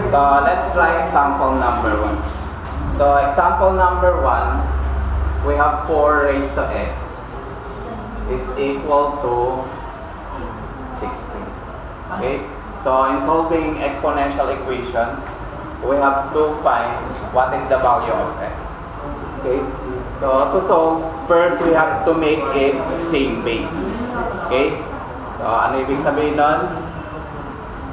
So let's try example number 1. So example number 1, we have 4 raised to x is equal to 16. Okay? So in solving exponential equation, we have to find what is the value of x. Okay? So to solve, first we have to make it same base. Okay? So ano ibig sabihin nun?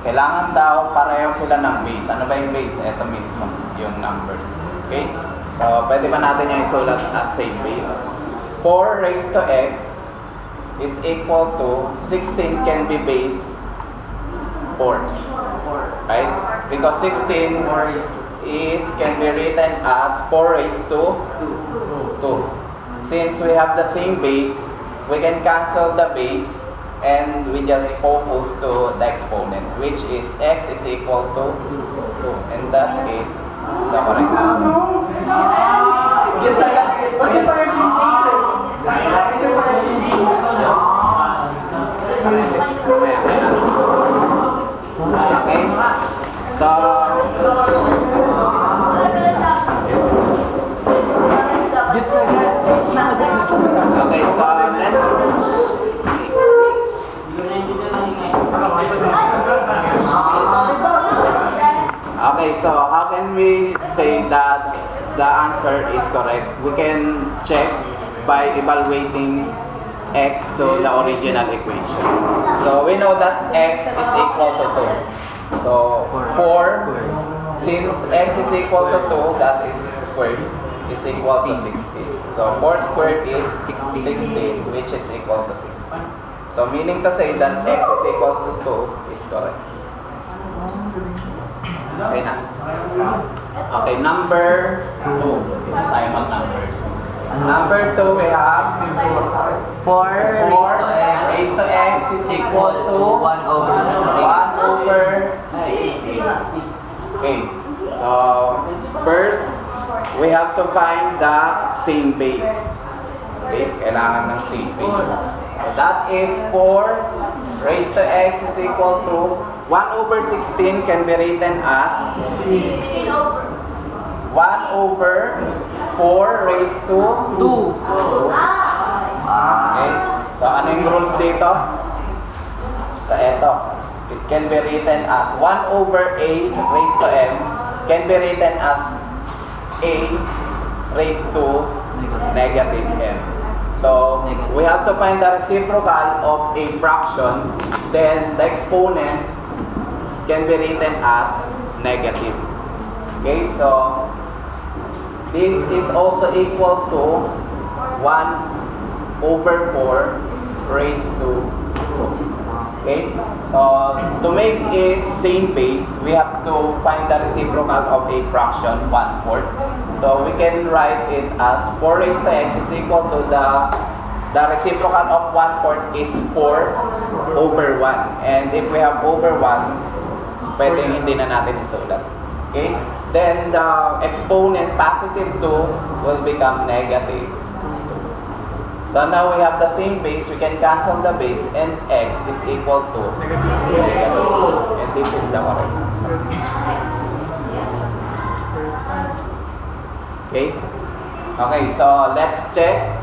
Kailangan daw pareho sila ng base. Ano ba yung base? Ito mismo, yung numbers. Okay? So pwede ba natin yung isulat as same base? 4 raised to x is equal to 16 can be base 4. Right? Because 16 can be written as 4 raised to 2. Since we have the same base, we can cancel the base and we just focus to the exponent, which is x is equal to 2. And that is the correct answer. Okay? So, okay, so let's okay, so how can we say that the answer is correct? We can check by evaluating x to the original equation. So we know that x is equal to 2. So 4, since x is equal to 2, that is squared, is equal to 16. So 4 squared is 16, which is equal to 16. So meaning to say that x is equal to 2 is correct. Okay na. Okay, number 2. Tayo mag-number. Number 2, we have 4 raised to x is equal to 1 over 16. 1 over 16. Okay, so first, we have to find the same base. Okay, kailangan ng same base. So that is 4 raised to x is equal to 1 over 16 can be written as 1 over 4 raised to 2. Okay, so ano yung rules dito? So eto, it can be written as 1 over a raised to m can be written as a raised to negative m. So we have to find the reciprocal of a fraction, then the exponent can be written as negative. Okay, so this is also equal to 1 over 4 raised to 2. Okay, so to make it same base, we have to find the reciprocal of a fraction 1/4. So we can write it as 4 raised to x is equal to the reciprocal of 1/4 is 4 over 1. And if we have over 1, pwedeng hindi na natin isulat. Okay? Then the exponent positive 2 will become negative 2. So now we have the same base, we can cancel the base, and x is equal to negative 2. And this is the correct answer. Okay? Okay, so let's check.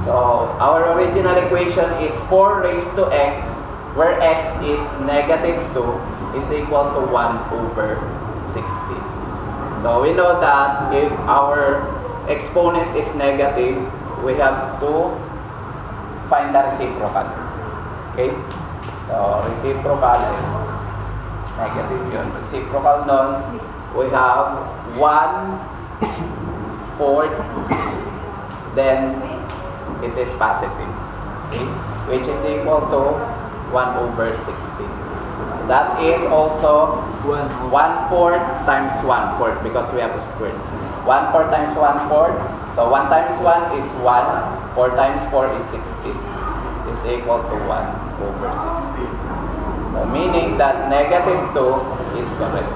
So our original equation is 4 raised to x, where x is negative 2, is equal to 1 over 16. So we know that if our exponent is negative, we have to find the reciprocal. Okay? So reciprocal, negative yun. Reciprocal nun, we have 1/4, then it is positive. Okay? Which is equal to 1 over 16. That is also 1/4 times 1/4 because we have a square. 1/4 times 1/4. So 1 times 1 is 1. 4 times 4 is 16. Is equal to 1 over 16. So meaning that negative 2 is correct.